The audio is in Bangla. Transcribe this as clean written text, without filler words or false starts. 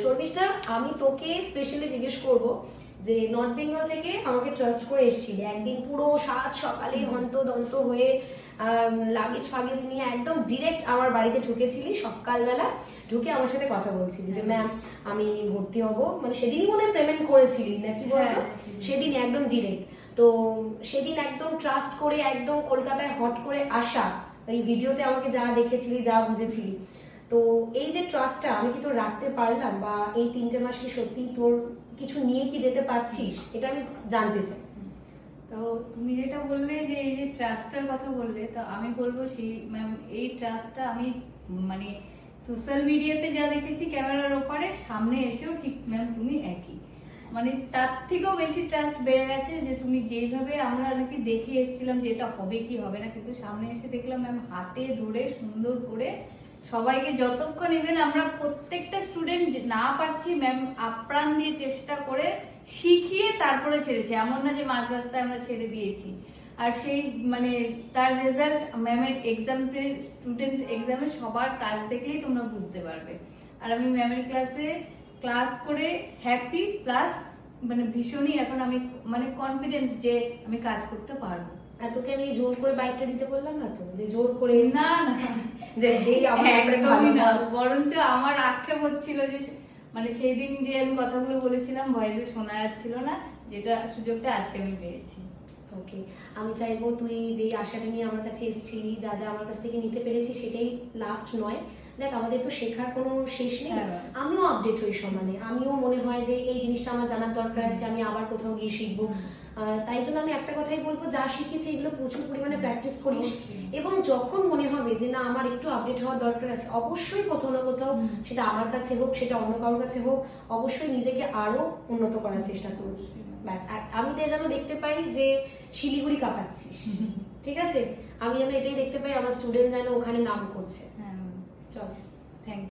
শর্মিষ্ঠা, আমি তোকে স্পেশালি জিজ্ঞেস করব যে নর্থ বেঙ্গল থেকে আমাকে ট্রাস্ট করে এসেছিলি, একদিন পুরো সাত সকালে হন্তদন্ত হয়ে লাগেজ ফাগেজ নিয়ে একদম ডিরেক্ট আমার বাড়িতে ঢুকেছিলি সকালবেলা, ঢুকে আমার সাথে কথা বলছিলি যে ম্যাম আমি ভর্তি হব, মানে সেদিনই মনে হয় পেমেন্ট করেছিলি নাকি বলতো, সেদিন একদম ডিরেক্ট। তো সেদিন একদম ট্রাস্ট করে একদম কলকাতায় হট করে আসা, এই ভিডিওতে আমাকে যা দেখেছিলি যা বুঝেছিলি, তো এই যে ট্রাস্টটা আমি কি তোর রাখতে পারলাম, বা এই 3টে মাস কি সত্যি তোর কিছু নিয়ে কি যেতে পারছিস, এটা আমি জানতে চাই। তো তুমি যেটা বললে যে এই যে ট্রাস্টের কথা বললে, তো আমি বলবো সেই ম্যাম এই ট্রাস্টটা আমি মানে সোশ্যাল মিডিয়াতে যা দেখেছি ক্যামেরার ওপারে, সামনে এসেও ঠিক ম্যাম তুমি একই, মানে তার থেকেও বেশি ট্রাস্ট বেড়ে গেছে যে তুমি যেভাবে আমরা নাকি দেখে এসেছিলাম যে এটা হবে কি হবে না, কিন্তু সামনে এসে দেখলাম ম্যাম হাতে ধরে সুন্দর করে সবাইকে, যতক্ষণ ইভেন আমরা প্রত্যেকটা স্টুডেন্ট না পারছি ম্যাম আপ্রাণ দিয়ে চেষ্টা করে শিখিয়ে তারপরে ছেড়েছে, এমন না যে মাঝ রাস্তায় আমরা ছেড়ে দিয়েছি। আর সেই মানে তার রেজাল্ট ম্যামের এক্সামের স্টুডেন্ট এক্সামে সবার কাজ দেখলেই তোমরা বুঝতে পারবে। আর আমি ম্যামের ক্লাস করে হ্যাপি, প্লাস মানে ভীষণই এখন আমি মানে কনফিডেন্স যে আমি কাজ করতে পারবো। আর তোকে আমি জোর করে বাইকটা দিতে বললাম না তো, যে জোর করে না না যে দেই আমার একদমই না, বরঞ্চ আমার আক্ষেপ হচ্ছিল যে মানে সেই দিন যে আমি কথাগুলো বলেছিলাম ভয়েসে শোনা যাচ্ছিল না, যেটা সুযোগটা আজকে আমি পেয়েছি। ওকে, আমি চাইবো তুই যেই আশাটা নিয়ে আমার কাছে এসেছিলি, যা যা আমার কাছ থেকে নিতে পেরেছি সেটাই লাস্ট নয়। দেখ আমাদের তো শেখার কোনো শেষ নেই, আমিও আপডেট হই সমানে, আমিও মনে হয় যে এই জিনিসটা আমার জানার দরকার আছে, আমি আবার কোথাও গিয়ে শিখবো। তাই জন্য আমি একটা কথাই বলবো, যা শিখেছি এগুলো প্রচুর পরিমাণে প্র্যাকটিস করিস, এবং যখন মনে হবে যে না আমার একটু আপডেট হওয়ার দরকার আছে, অবশ্যই কোথাও না কোথাও, সেটা আমার কাছে হোক সেটা অন্য কারোর কাছে হোক, অবশ্যই নিজেকে আরো উন্নত করার চেষ্টা করবি। ব্যাস, আর আমি তো যেন দেখতে পাই যে শিলিগুড়ি কাঁপাচ্ছিস, ঠিক আছে, আমি যেন এটাই দেখতে পাই, আমার স্টুডেন্ট যেন ওখানে নাম করছে। হ্যাঁ চল।